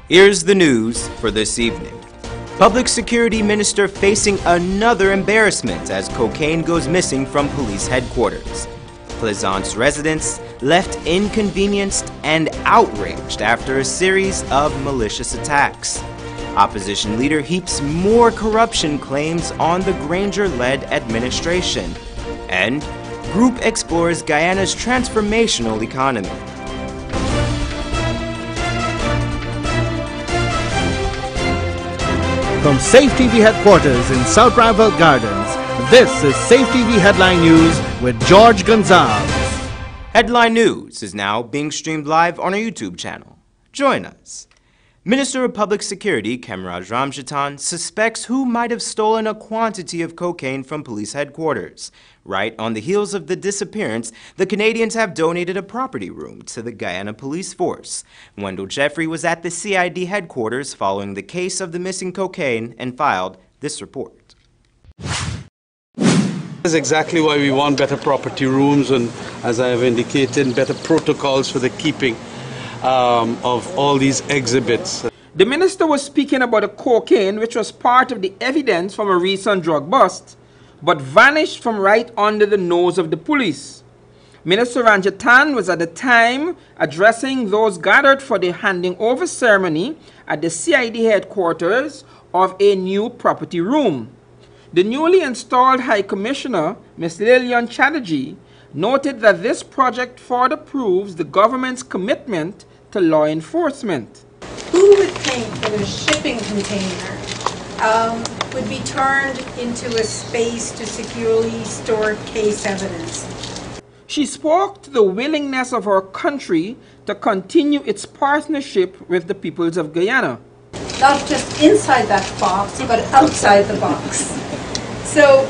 Here's the news for this evening. Public Security Minister facing another embarrassment as cocaine goes missing from police headquarters. Plaisance residents left inconvenienced and outraged after a series of malicious attacks. Opposition leader heaps more corruption claims on the Granger-led administration. And group explores Guyana's transformational economy. From Sept TV headquarters in South Rival Gardens, this is Sept TV Headline News with George Gonzalez. Headline News is now being streamed live on our YouTube channel. Join us. Minister of Public Security Kemraj Ramjatan suspects who might have stolen a quantity of cocaine from police headquarters. Right on the heels of the disappearance, the Canadians have donated a property room to the Guyana Police Force. Wendell Jeffrey was at the CID headquarters following the case of the missing cocaine and filed this report. This is exactly why we want better property rooms and, as I have indicated, better protocols for the keeping of all these exhibits. The minister was speaking about the cocaine, which was part of the evidence from a recent drug bust, but vanished from right under the nose of the police. Minister Ranjatan was at the time addressing those gathered for the handing over ceremony at the CID headquarters of a new property room. The newly installed High Commissioner, Ms. Lillian Chatterjee, noted that this project further proves the government's commitment to law enforcement. Who would think that a shipping container would be turned into a space to securely store case evidence? She spoke to the willingness of our country to continue its partnership with the peoples of Guyana. Not just inside that box, but outside the box. So,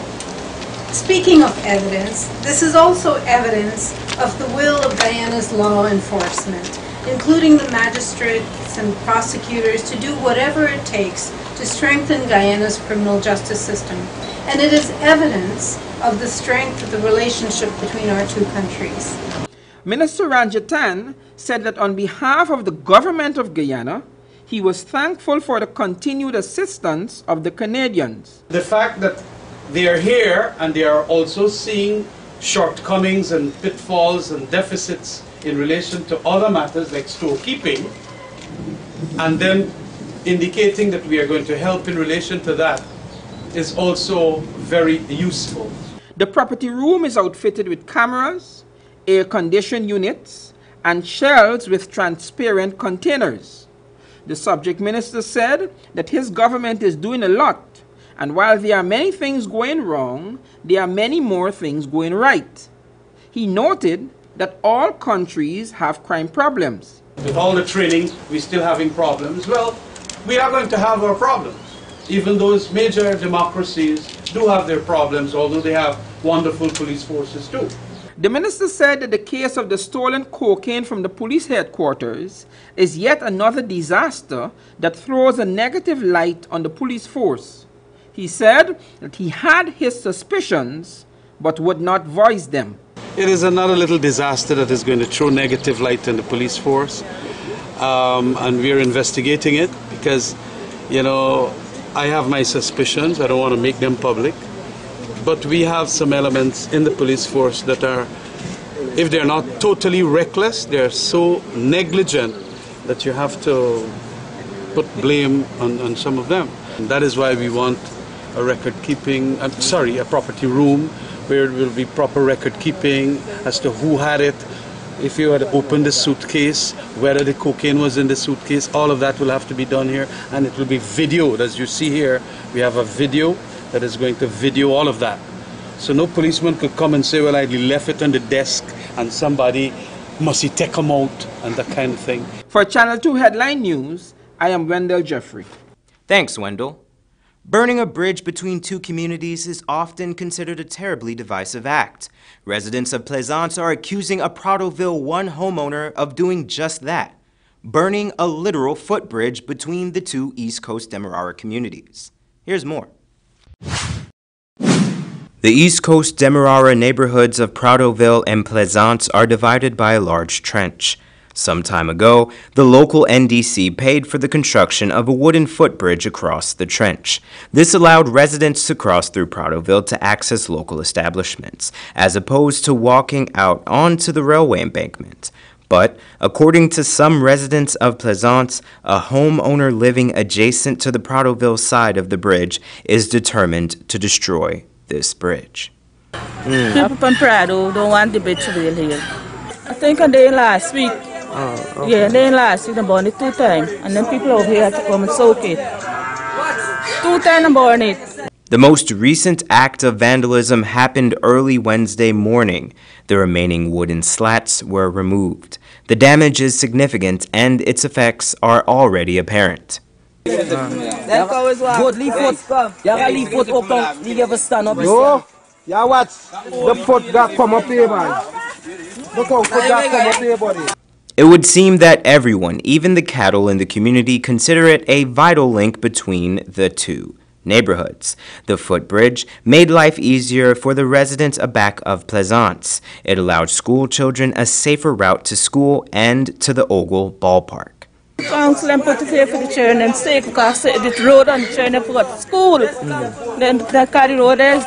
speaking of evidence, this is also evidence of the will of Guyana's law enforcement, including the magistrates and prosecutors to do whatever it takes to strengthen Guyana's criminal justice system. And it is evidence of the strength of the relationship between our two countries. Minister Ranjatan said that on behalf of the government of Guyana, he was thankful for the continued assistance of the Canadians. The fact that they are here and they are also seeing shortcomings and pitfalls and deficits in relation to other matters like storekeeping, and then indicating that we are going to help in relation to that is also very useful. The property room is outfitted with cameras, air-conditioned units, and shelves with transparent containers. The subject minister said that his government is doing a lot, and while there are many things going wrong, there are many more things going right. He noted that all countries have crime problems. With all the training, we're still having problems. Well, we are going to have our problems. Even those major democracies do have their problems, although they have wonderful police forces too. The minister said that the case of the stolen cocaine from the police headquarters is yet another disaster that throws a negative light on the police force. He said that he had his suspicions, but would not voice them. It is another little disaster that is going to throw negative light on the police force. And we're investigating it because, you know, I have my suspicions. I don't want to make them public. But we have some elements in the police force that are, if they're not totally reckless, they're so negligent that you have to put blame on some of them. And that is why we want a a property room where it will be proper record keeping as to who had it, if you had opened the suitcase, whether the cocaine was in the suitcase. All of that will have to be done here, and it will be videoed. As you see here, we have a video that is going to video all of that. So no policeman could come and say, well, I left it on the desk and somebody must he take them out and that kind of thing. For Channel 2 Headline News, I am Wendell Jeffrey. Thanks, Wendell. Burning a bridge between two communities is often considered a terribly divisive act. Residents of Plaisance are accusing a Prattville 1 homeowner of doing just that, burning a literal footbridge between the two East Coast Demerara communities. Here's more. The East Coast Demerara neighborhoods of Prattville and Plaisance are divided by a large trench. Some time ago, the local NDC paid for the construction of a wooden footbridge across the trench. This allowed residents to cross through Prattville to access local establishments, as opposed to walking out onto the railway embankment. But, according to some residents of Plaisance, a homeowner living adjacent to the Prattville side of the bridge is determined to destroy this bridge. People from Prado don't want the bridge to be here. I think I did last week. Okay. Yeah, they last week I burned it 2 times. And then people over here had to come and soak it. 2 times I burned it. The most recent act of vandalism happened early Wednesday morning. The remaining wooden slats were removed. The damage is significant and its effects are already apparent. Good, leave foot. You have to leave foot up. You have to stand up. Yo, yeah, watch. The foot got come up here, man. Look how foot got come up here, buddy. It would seem that everyone, even the cattle in the community, consider it a vital link between the two neighborhoods. The footbridge made life easier for the residents back of Plaisance. It allowed school children a safer route to school and to the Ogle ballpark. Council and put it here for the children and stay because the road on the children for school. Then that carry road is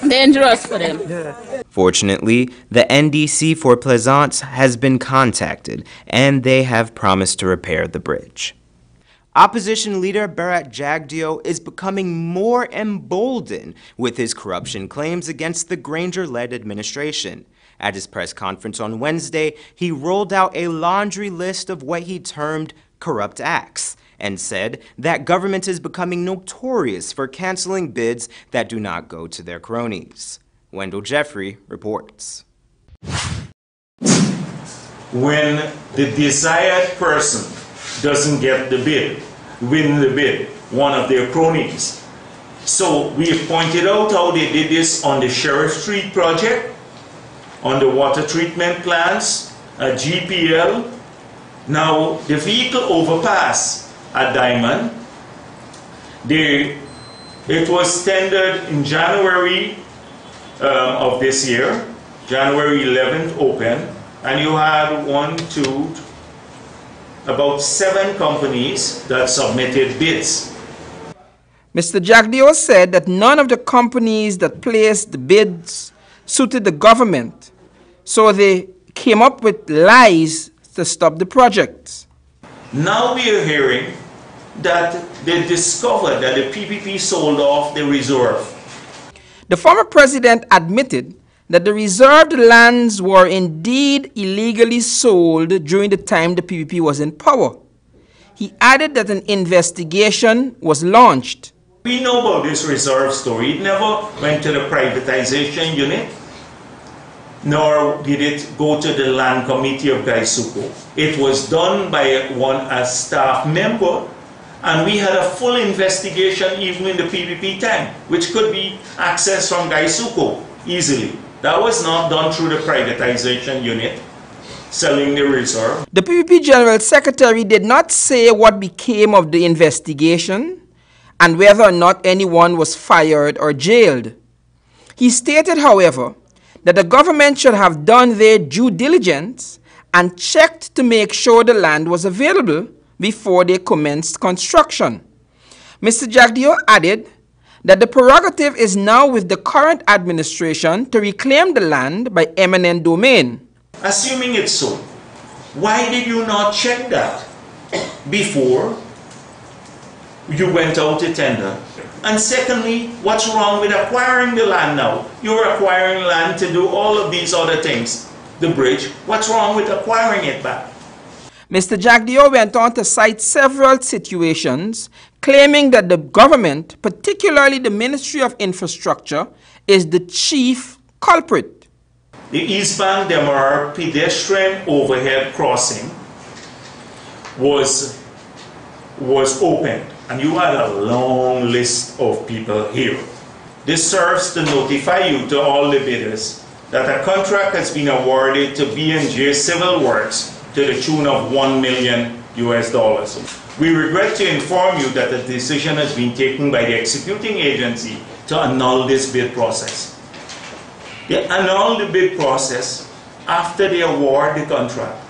dangerous for them. Fortunately, the NDC for Plaisance has been contacted and they have promised to repair the bridge. Opposition leader Bharat Jagdeo is becoming more emboldened with his corruption claims against the Granger-led administration. At his press conference on Wednesday, he rolled out a laundry list of what he termed corrupt acts and said that government is becoming notorious for canceling bids that do not go to their cronies. Wendell Jeffrey reports. When the desired person doesn't get the bid, win the bid, one of their cronies. So we pointed out how they did this on the Sheriff Street project, on the water treatment plants, at GPL. Now the vehicle overpass at Diamond, it was tendered in January of this year, January 11th open, and you had about 7 companies that submitted bids. Mr. Jagdeo said that none of the companies that placed the bids suited the government, so they came up with lies to stop the projects. Now we are hearing that they discovered that the PPP sold off the reserve. The former president admitted that the reserved lands were indeed illegally sold during the time the PPP was in power. He added that an investigation was launched. We know about this reserve story. It never went to the privatization unit, nor did it go to the land committee of Gaisuko. It was done by a staff member, and we had a full investigation even in the PPP time, which could be accessed from Gaisuko easily. That was not done through the privatization unit, selling the reserve. The PPP General Secretary did not say what became of the investigation and whether or not anyone was fired or jailed. He stated, however, that the government should have done their due diligence and checked to make sure the land was available before they commenced construction. Mr. Jagdeo added that the prerogative is now with the current administration to reclaim the land by eminent domain. Assuming it's so, why did you not check that before you went out to tender? And secondly, what's wrong with acquiring the land now? You're acquiring land to do all of these other things. The bridge, what's wrong with acquiring it back? Mr. Jagdeo went on to cite several situations, claiming that the government, particularly the Ministry of Infrastructure, is the chief culprit. The East Bank Demerara pedestrian overhead crossing was opened, and you had a long list of people here. This serves to notify you to all the bidders that a contract has been awarded to B&J Civil Works to the tune of $1 million. We regret to inform you that the decision has been taken by the executing agency to annul this bid process. They annul the bid process after they award the contract.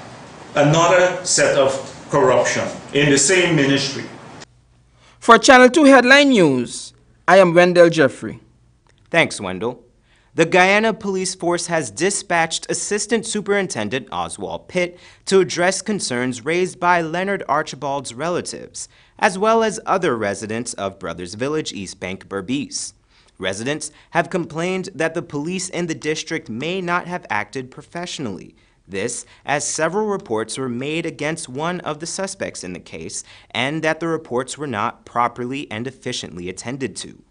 another set of corruption in the same ministry. For Channel 2 Headline News, I am Wendell Jeffrey. Thanks, Wendell. The Guyana Police Force has dispatched Assistant Superintendent Oswald Pitt to address concerns raised by Leonard Archibald's relatives, as well as other residents of Brothers Village, East Bank, Berbice. Residents have complained that the police in the district may not have acted professionally. This, as several reports were made against one of the suspects in the case, and that the reports were not properly and efficiently attended to.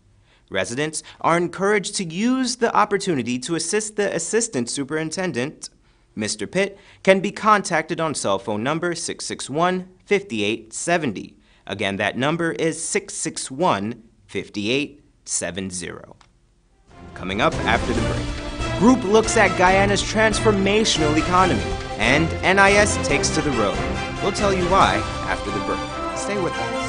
Residents are encouraged to use the opportunity to assist the Assistant Superintendent. Mr. Pitt can be contacted on cell phone number 661-5870. Again, that number is 661-5870. Coming up after the break, Group looks at Guyana's transformational economy, and NIS takes to the road. We'll tell you why after the break. Stay with us.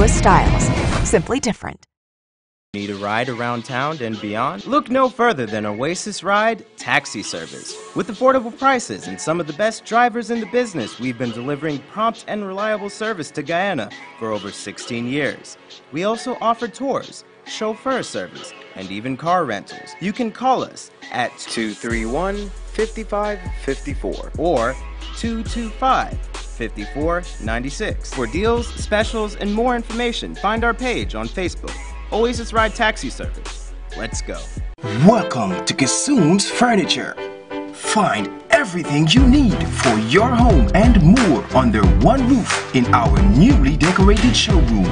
Styles, simply different. Need a ride around town and beyond? Look no further than Oasis Ride Taxi Service. With affordable prices and some of the best drivers in the business, we've been delivering prompt and reliable service to Guyana for over 16 years. We also offer tours, chauffeur service, and even car rentals. You can call us at 231-5554 or 225-5496. For deals, specials, and more information, find our page on Facebook, Oasis Ride Taxi Service. Let's go. Welcome to Kissoon's Furniture. Find everything you need for your home and more under one roof in our newly decorated showroom.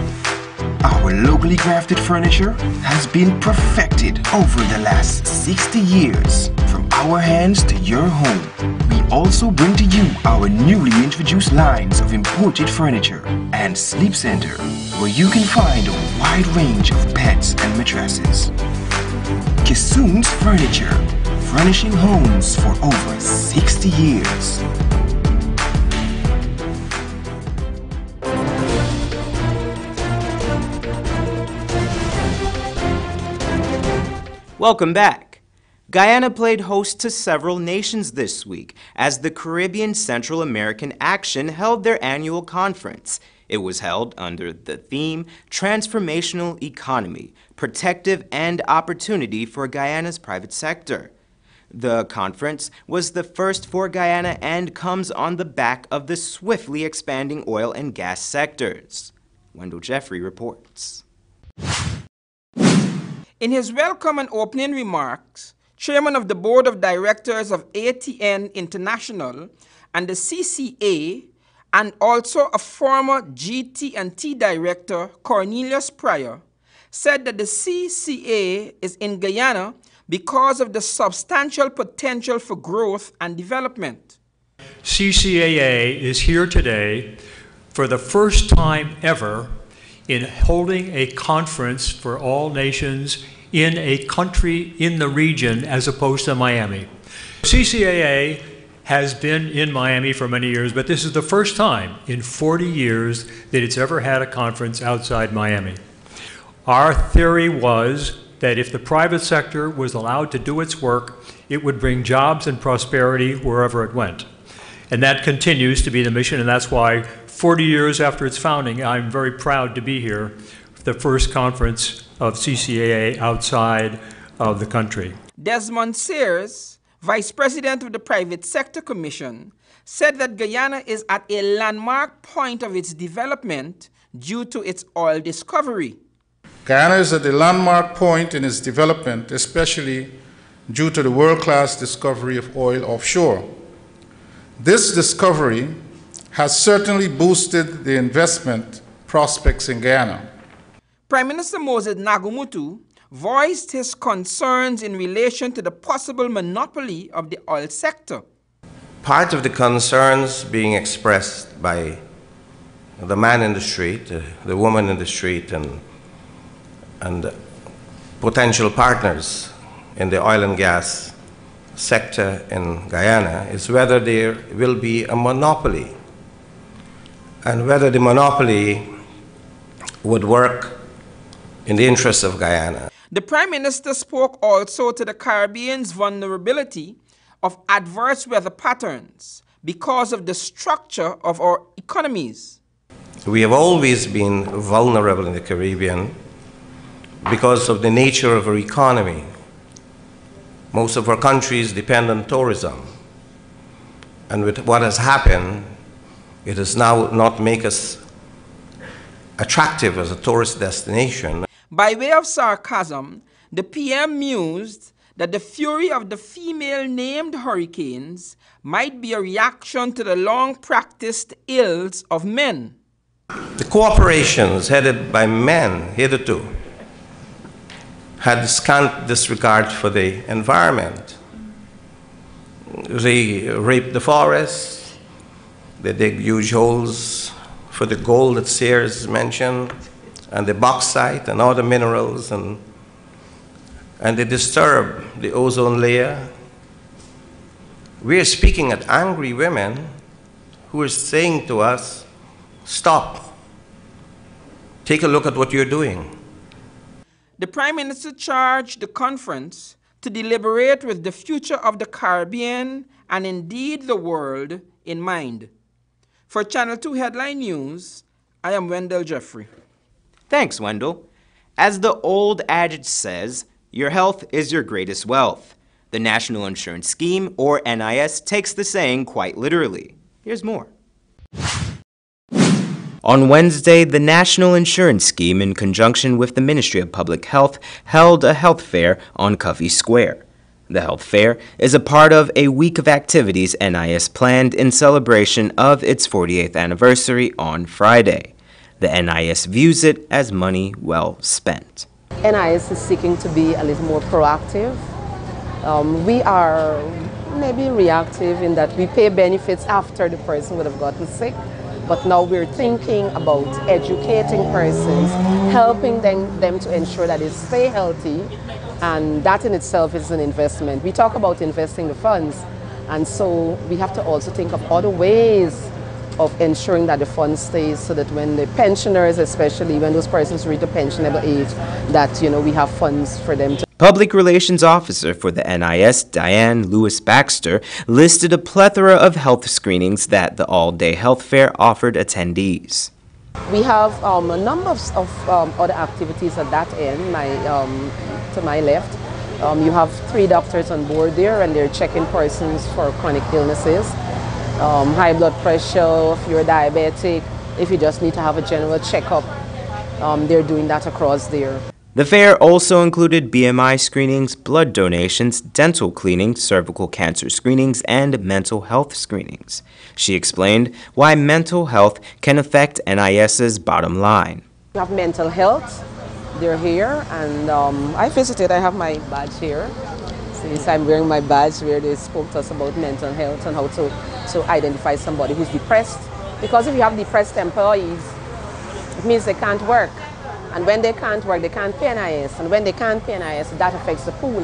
Our locally crafted furniture has been perfected over the last 60 years. From our hands to your home, we also bring to you our newly introduced lines of imported furniture and sleep center, where you can find a wide range of beds and mattresses. Kissoon's Furniture, furnishing homes for over 60 years. Welcome back. Guyana played host to several nations this week as the Caribbean Central American Action held their annual conference. It was held under the theme Transformational Economy, Protective and Opportunity for Guyana's Private Sector. The conference was the first for Guyana and comes on the back of the swiftly expanding oil and gas sectors. Wendell Jeffrey reports. In his welcome and opening remarks, Chairman of the Board of Directors of ATN International and the CCA, and also a former GT&T Director, Cornelius Pryor, said that the CCA is in Guyana because of the substantial potential for growth and development. CCAA is here today for the first time ever in holding a conference for all nations in a country in the region as opposed to Miami. CCAA has been in Miami for many years, but this is the first time in 40 years that it's ever had a conference outside Miami. Our theory was that if the private sector was allowed to do its work, it would bring jobs and prosperity wherever it went. And that continues to be the mission, and that's why 40 years after its founding, I'm very proud to be here for the first conference of CCAA outside of the country. Desmond Sears, Vice President of the Private Sector Commission, said that Guyana is at a landmark point of its development due to its oil discovery. Guyana is at a landmark point in its development, especially due to the world-class discovery of oil offshore. This discovery has certainly boosted the investment prospects in Guyana. Prime Minister Moses Nagumutu voiced his concerns in relation to the possible monopoly of the oil sector. part of the concerns being expressed by the man in the street, the woman in the street, and potential partners in the oil and gas sector in Guyana is whether there will be a monopoly and whether the monopoly would work in the interests of Guyana. The Prime Minister spoke also to the Caribbean's vulnerability of adverse weather patterns because of the structure of our economies. We have always been vulnerable in the Caribbean because of the nature of our economy. Most of our countries depend on tourism. And with what has happened, it has now not make us attractive as a tourist destination. By way of sarcasm, the PM mused that the fury of the female named hurricanes might be a reaction to the long-practiced ills of men. The corporations headed by men hitherto had scant disregard for the environment. They rape the forests, they dig huge holes for the gold that Sears mentioned, and the bauxite and other minerals, and they disturb the ozone layer. We are speaking at angry women who are saying to us, stop, take a look at what you're doing. The Prime Minister charged the conference to deliberate with the future of the Caribbean and indeed the world in mind. For Channel 2 Headline News, I am Wendell Jeffrey. Thanks, Wendell. As the old adage says, your health is your greatest wealth. The National Insurance Scheme, or NIS, takes the saying quite literally. Here's more. On Wednesday, the National Insurance Scheme, in conjunction with the Ministry of Public Health, held a health fair on Covey Square. The health fair is a part of a week of activities NIS planned in celebration of its 48th anniversary on Friday. The NIS views it as money well spent. NIS is seeking to be a little more proactive. We are maybe reactive in that we pay benefits after the person would have gotten sick, but now we're thinking about educating persons, helping them to ensure that they stay healthy, and that in itself is an investment. We talk about investing the funds, and so we have to also think of other ways of ensuring that the fund stays, so that when the pensioners, especially when those persons reach the pensionable age, that we have funds for them to. Public Relations Officer for the NIS, Diane Lewis-Baxter, listed a plethora of health screenings that the all-day health fair offered attendees. We have a number of other activities at that end. To my left, you have 3 doctors on board there, and they're checking persons for chronic illnesses. High blood pressure, if you're diabetic, if you just need to have a general checkup, they're doing that across there. The fair also included BMI screenings, blood donations, dental cleaning, cervical cancer screenings, and mental health screenings. She explained why mental health can affect NIS's bottom line. We have mental health, they're here, and I visited, I have my badge here. Since I'm wearing my badge where they spoke to us about mental health and how to identify somebody who's depressed. Because if you have depressed employees, it means they can't work. And when they can't work, they can't pay NIS. And when they can't pay NIS, that affects the pool,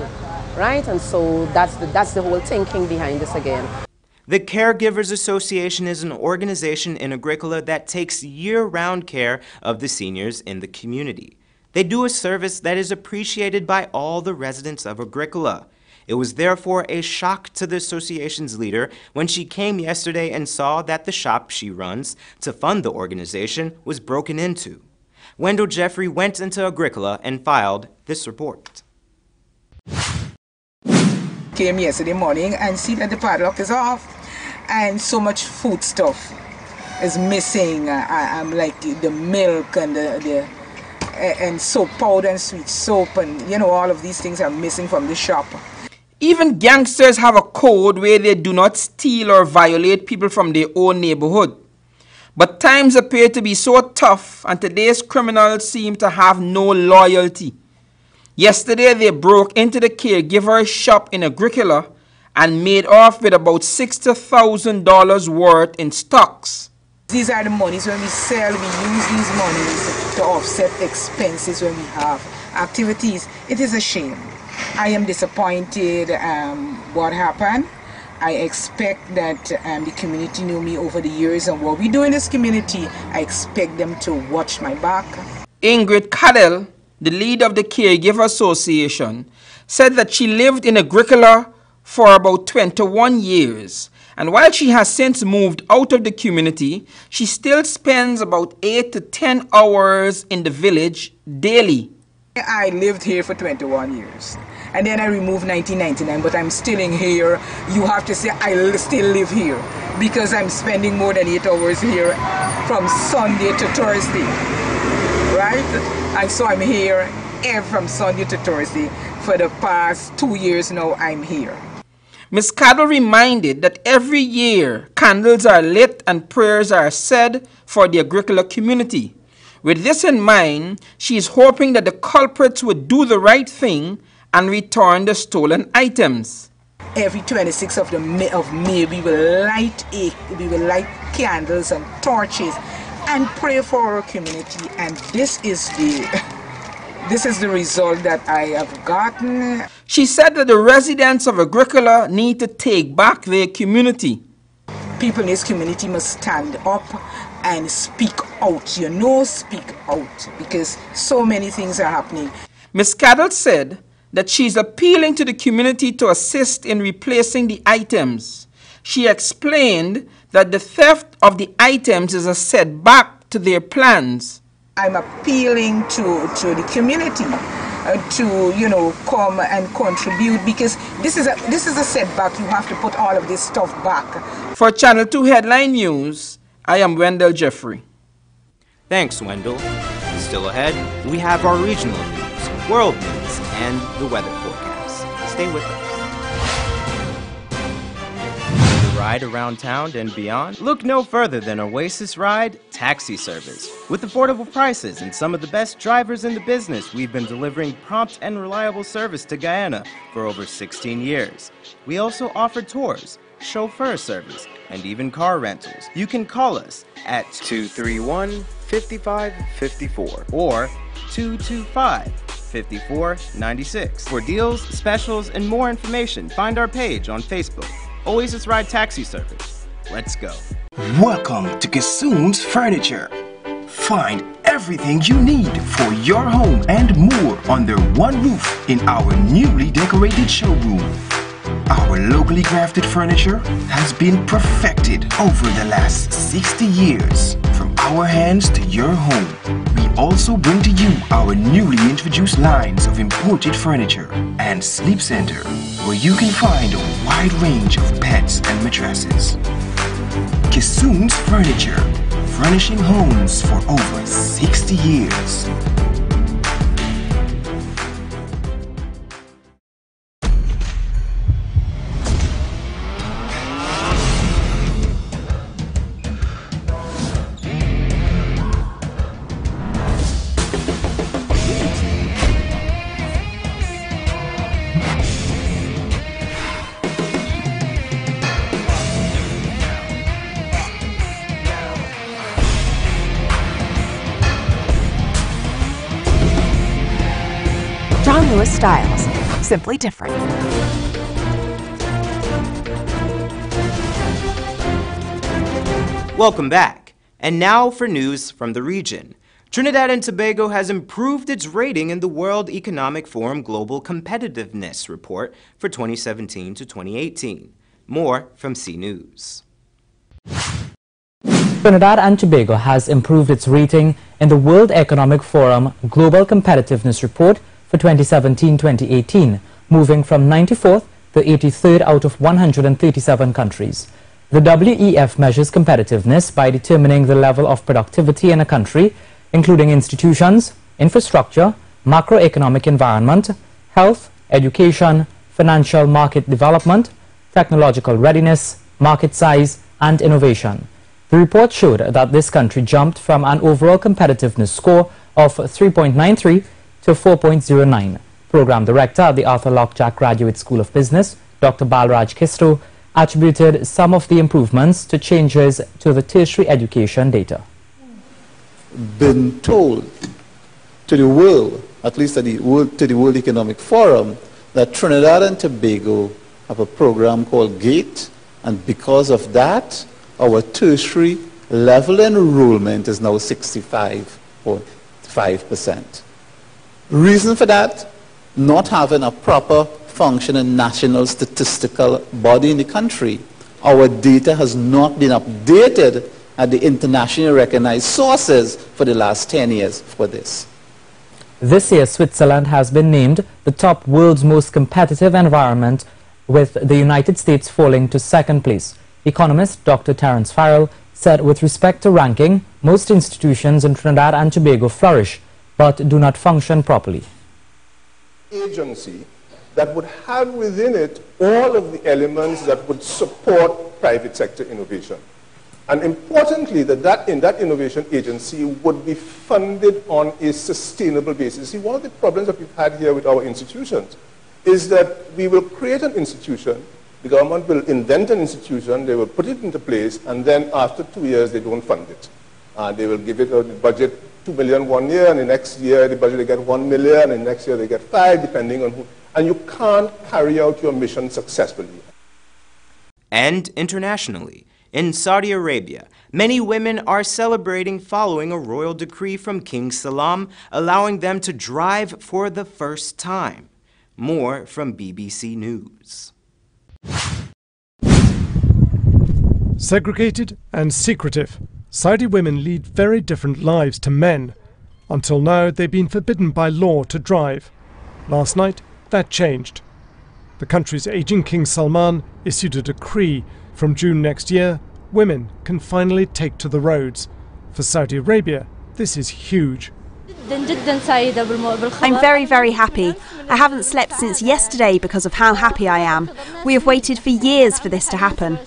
right? And so that's the whole thinking behind this again. The Caregivers Association is an organization in Agricola that takes year-round care of the seniors in the community. They do a service that is appreciated by all the residents of Agricola. It was therefore a shock to the association's leader when she came yesterday and saw that the shop she runs to fund the organization was broken into. Wendell Jeffrey went into Agricola and filed this report. Came yesterday morning and see that the padlock is off and so much food stuff is missing. I'm like the milk and and soap powder and sweet soap, and all of these things are missing from the shop. Even gangsters have a code where they do not steal or violate people from their own neighborhood. But times appear to be so tough, and today's criminals seem to have no loyalty. Yesterday, they broke into the caregiver shop in Agricola and made off with about $60,000 worth in stocks. These are the monies when we sell, we use these monies to offset expenses when we have activities. It is a shame. I am disappointed what happened. I expect that the community knew me over the years, and what we do in this community, I expect them to watch my back. Ingrid Cadell, the leader of the Caregiver Association, said that she lived in Agricola for about 21 years. And while she has since moved out of the community, she still spends about 8 to 10 hours in the village daily. I lived here for 21 years. And then I removed 1999, but I'm still in here. You have to say I still live here because I'm spending more than 8 hours here from Sunday to Thursday, right? And so I'm here from Sunday to Thursday. For the past 2 years now, I'm here. Ms. Cadell reminded that every year candles are lit and prayers are said for the Agricola community. With this in mind, she is hoping that the culprits would do the right thing and return the stolen items. Every 26th of May, we will light candles and torches and pray for our community. And this is the result that I have gotten. She said that the residents of Agricola need to take back their community. People in this community must stand up and speak out, speak out, because so many things are happening. Ms. Cadell said that she's appealing to the community to assist in replacing the items. She explained that the theft of the items is a setback to their plans. I'm appealing to the community to come and contribute, because this is a setback. You have to put all of this stuff back. For Channel 2 Headline News, I am Wendell Jeffrey. Thanks, Wendell. Still ahead, we have our regional news, world news, and the weather forecast. Stay with us. Ride around town and beyond? Look no further than Oasis Ride taxi service. With affordable prices and some of the best drivers in the business, we've been delivering prompt and reliable service to Guyana for over 16 years. We also offer tours, chauffeur service, and even car rentals. You can call us at 231-5554 or 225-5496. For deals, specials, and more information, find our page on Facebook. Oasis Ride Taxi Service. Let's go. Welcome to Kissoon's Furniture. Find everything you need for your home and more under one roof in our newly decorated showroom. Our locally crafted furniture has been perfected over the last 60 years. From our hands to your home, we also bring to you our newly introduced lines of imported furniture and sleep center, where you can find a wide range of beds and mattresses. Kissoon's Furniture, furnishing homes for over 60 years. Styles, simply different. Welcome back. And now for news from the region. Trinidad and Tobago has improved its rating in the World Economic Forum Global Competitiveness Report for 2017 to 2018. More from C News. Trinidad and Tobago has improved its rating in the World Economic Forum Global Competitiveness Report for 2017-2018, moving from 94th to 83rd out of 137 countries. The WEF measures competitiveness by determining the level of productivity in a country, including institutions, infrastructure, macroeconomic environment, health, education, financial market development, technological readiness, market size, and innovation. The report showed that this country jumped from an overall competitiveness score of 3.93 to 4.09. Program Director at the Arthur Lockjack Graduate School of Business, Dr. Balraj Kisto, attributed some of the improvements to changes to the tertiary education data. Been told to the world, at least to the World Economic Forum, that Trinidad and Tobago have a program called GATE, and because of that, our tertiary level enrollment is now 65.5%. Reason for that? Not having a proper functioning national statistical body in the country. Our data has not been updated at the internationally recognized sources for the last 10 years for this. This year, Switzerland has been named the top world's most competitive environment, with the United States falling to second place. Economist Dr. Terence Farrell said with respect to ranking, most institutions in Trinidad and Tobago flourish, but do not function properly. Agency that would have within it all of the elements that would support private sector innovation. And importantly, that in that innovation agency would be funded on a sustainable basis. See, one of the problems that we've had here with our institutions is that we will create an institution, the government will invent an institution, they will put it into place, and then after 2 years they don't fund it. They will give it a budget 2 million 1 year, and the next year the budget they get 1 million, and next year they get 5, depending on who. And you can't carry out your mission successfully. And internationally, in Saudi Arabia, many women are celebrating following a royal decree from King Salam, allowing them to drive for the first time. More from BBC News. Segregated and secretive, Saudi women lead very different lives to men. Until now, they've been forbidden by law to drive. Last night, that changed. The country's aging King Salman issued a decree. From June next year, women can finally take to the roads. For Saudi Arabia, this is huge. I'm very, very happy. I haven't slept since yesterday because of how happy I am. We have waited for years for this to happen.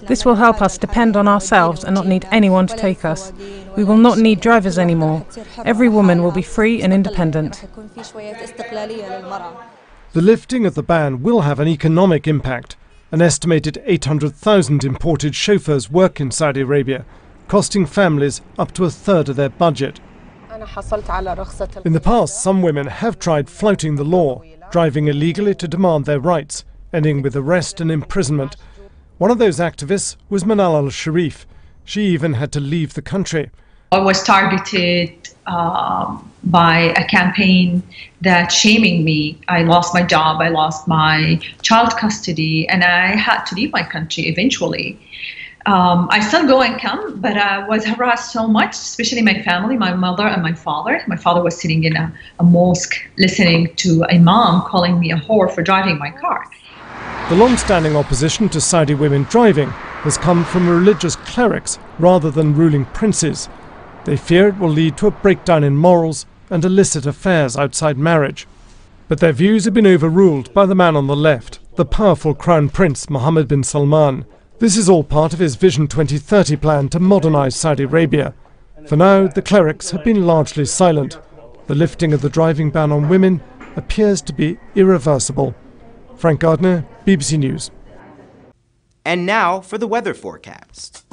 This will help us depend on ourselves and not need anyone to take us. We will not need drivers anymore. Every woman will be free and independent. The lifting of the ban will have an economic impact. An estimated 800,000 imported chauffeurs work in Saudi Arabia, costing families up to a third of their budget. In the past, some women have tried flouting the law, driving illegally to demand their rights, ending with arrest and imprisonment. One of those activists was Manal al-Sharif. She even had to leave the country. I was targeted by a campaign that shaming me. I lost my job, I lost my child custody, and I had to leave my country eventually. I still go and come, but I was harassed so much, especially my family, my mother and my father. My father was sitting in a mosque listening to a imam calling me a whore for driving my car. The long-standing opposition to Saudi women driving has come from religious clerics rather than ruling princes. They fear it will lead to a breakdown in morals and illicit affairs outside marriage. But their views have been overruled by the man on the left, the powerful Crown Prince Mohammed bin Salman. This is all part of his Vision 2030 plan to modernize Saudi Arabia. For now, the clerics have been largely silent. The lifting of the driving ban on women appears to be irreversible. Frank Gardner, BBC News. And now for the weather forecast.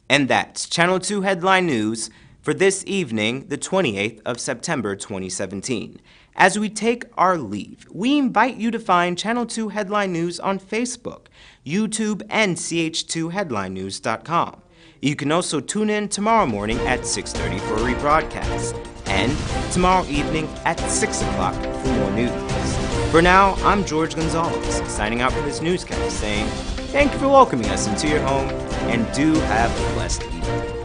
And that's Channel 2 Headline News for this evening, the 28th of September 2017. As we take our leave, we invite you to find Channel 2 Headline News on Facebook, YouTube, and ch2headlinenews.com. You can also tune in tomorrow morning at 6:30 for a rebroadcast, and tomorrow evening at 6 o'clock for more news. For now, I'm George Gonzalez, signing out for this newscast, saying thank you for welcoming us into your home, and do have a blessed evening.